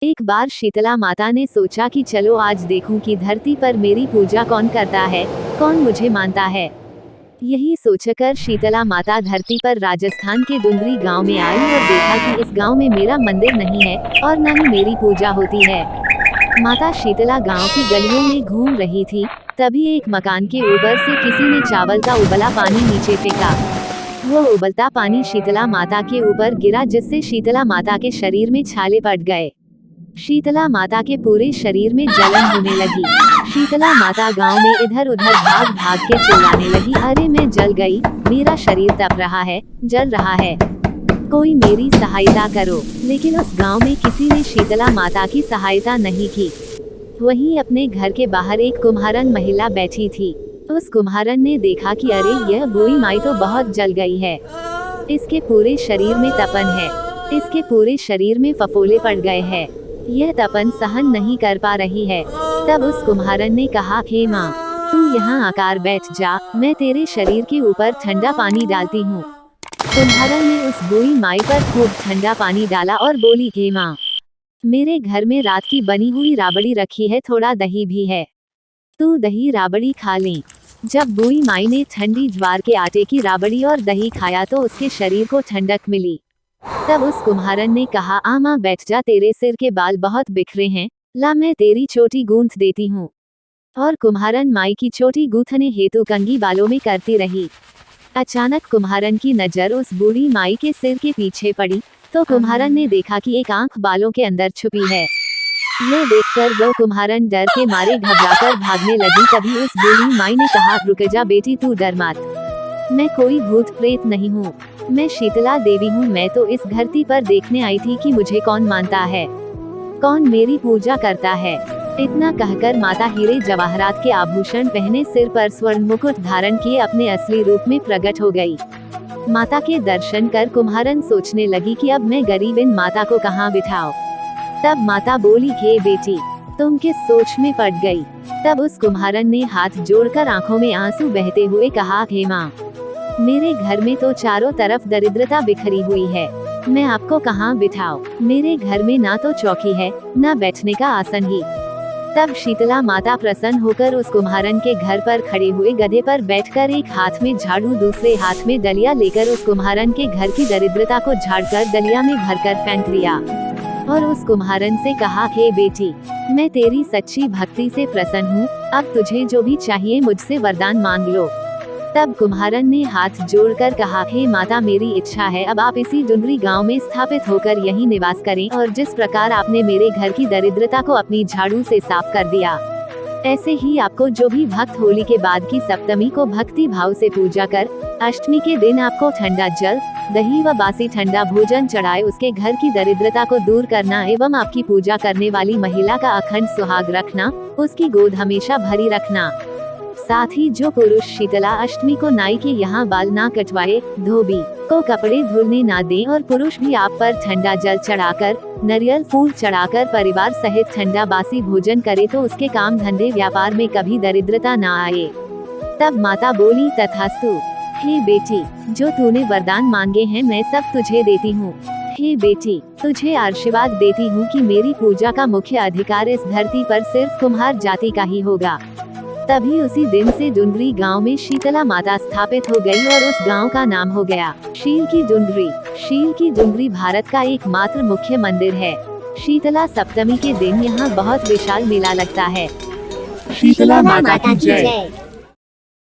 एक बार शीतला माता ने सोचा कि चलो आज देखूं कि धरती पर मेरी पूजा कौन करता है, कौन मुझे मानता है। यही सोचकर शीतला माता धरती पर राजस्थान के डुंगरी गांव में आई और देखा कि इस गांव में मेरा मंदिर नहीं है और न ही मेरी पूजा होती है। माता शीतला गांव की गलियों में घूम रही थी, तभी एक मकान के ऊपर से किसी ने चावल का उबला पानी नीचे फेंका। वो उबलता पानी शीतला माता के ऊपर गिरा, जिससे शीतला माता के शरीर में छाले पड़ गए। शीतला माता के पूरे शरीर में जलन होने लगी। शीतला माता गांव में इधर उधर भाग भाग के चिल्लाने लगी, अरे मैं जल गई, मेरा शरीर तप रहा है, जल रहा है, कोई मेरी सहायता करो। लेकिन उस गांव में किसी ने शीतला माता की सहायता नहीं की। वहीं अपने घर के बाहर एक कुम्हारन महिला बैठी थी। उस कुम्हारन ने देखा कि अरे यह बूढ़ी माई तो बहुत जल गई है, इसके पूरे शरीर में तपन है, इसके पूरे शरीर में फफोले पड़ गए हैं, यह तपन सहन नहीं कर पा रही है। तब उस कुम्हारन ने कहा, हे माँ, तू यहाँ आकर बैठ जा, मैं तेरे शरीर के ऊपर ठंडा पानी डालती हूँ। कुम्हारन ने उस बूढ़ी माई पर खूब ठंडा पानी डाला और बोली, हे माँ, मेरे घर में रात की बनी हुई राबड़ी रखी है, थोड़ा दही भी है, तू दही राबड़ी खा ले। जब बूढ़ी माई ने ठंडी ज्वार के आटे की राबड़ी और दही खाया तो उसके शरीर को ठंडक मिली। तब उस कुम्हारन ने कहा, आ माँ बैठ जा, तेरे सिर के बाल बहुत बिखरे हैं, ला मैं तेरी चोटी गूंथ देती हूँ। और कुम्हारन माई की चोटी गूंथने हेतु कंघी बालों में करती रही। अचानक कुम्हारन की नजर उस बूढ़ी माई के सिर के पीछे पड़ी, तो कुम्हारन ने देखा कि एक आंख बालों के अंदर छुपी है। यह देखकर वो कुम्हारन डर के मारे घबराकर भागने लगी। तभी उस बूढ़ी माई ने कहा, रुक जा बेटी, तू डर मत, मैं कोई भूत प्रेत नहीं हूँ, मैं शीतला देवी हूँ। मैं तो इस धरती पर देखने आई थी कि मुझे कौन मानता है, कौन मेरी पूजा करता है। इतना कहकर माता हीरे जवाहरात के आभूषण पहने, सिर पर स्वर्ण मुकुट धारण किए अपने असली रूप में प्रकट हो गई। माता के दर्शन कर कुम्हारन सोचने लगी कि अब मैं गरीब इन माता को कहाँ बिठाऊं। तब माता बोली, हे बेटी, तुम किस सोच में पड़ गई। तब उस कुम्हारन ने हाथ जोड़कर आंखों में आंसू बहते हुए कहा, हे माँ, मेरे घर में तो चारों तरफ दरिद्रता बिखरी हुई है, मैं आपको कहाँ बिठाऊं। मेरे घर में ना तो चौकी है, ना बैठने का आसन ही। तब शीतला माता प्रसन्न होकर उस कुम्हारन के घर पर खड़े हुए गधे पर बैठकर एक हाथ में झाड़ू, दूसरे हाथ में डलिया लेकर उस कुम्हारन के घर की दरिद्रता को झाड़कर डलिया में भरकर फेंक दिया और उस कुम्हारन से कहा, हे बेटी, मैं तेरी सच्ची भक्ति से प्रसन्न हूँ, अब तुझे जो भी चाहिए मुझसे वरदान मांग लो। तब कुम्हारन ने हाथ जोड़कर कहा, हे माता, मेरी इच्छा है अब आप इसी डुंगरी गांव में स्थापित होकर यहीं निवास करें, और जिस प्रकार आपने मेरे घर की दरिद्रता को अपनी झाड़ू से साफ कर दिया, ऐसे ही आपको जो भी भक्त होली के बाद की सप्तमी को भक्ति भाव से पूजा कर अष्टमी के दिन आपको ठंडा जल, दही व बासी ठंडा भोजन चढ़ाए, उसके घर की दरिद्रता को दूर करना एवं आपकी पूजा करने वाली महिला का अखंड सुहाग रखना, उसकी गोद हमेशा भरी रखना। साथ ही जो पुरुष शीतला अष्टमी को नाई के यहाँ बाल ना कटवाए, धोबी को कपड़े धुलने ना दे और पुरुष भी आप पर ठंडा जल चढ़ाकर, नारियल फूल चढ़ाकर परिवार सहित ठंडा बासी भोजन करे तो उसके काम धंधे व्यापार में कभी दरिद्रता ना आए। तब माता बोली, तथास्तु। हे बेटी, जो तूने वरदान मांगे हैं मैं सब तुझे देती हूँ। हे बेटी, तुझे आशीर्वाद देती हूँ कि मेरी पूजा का मुख्य अधिकार इस धरती पर सिर्फ कुम्हार जाति का ही होगा। तभी उसी दिन से डुंगरी गांव में शीतला माता स्थापित हो गई और उस गांव का नाम हो गया शील की डुंगरी। शील की डुंगरी भारत का एकमात्र मुख्य मंदिर है। शीतला सप्तमी के दिन यहाँ बहुत विशाल मेला लगता है। शीतला माता की जय।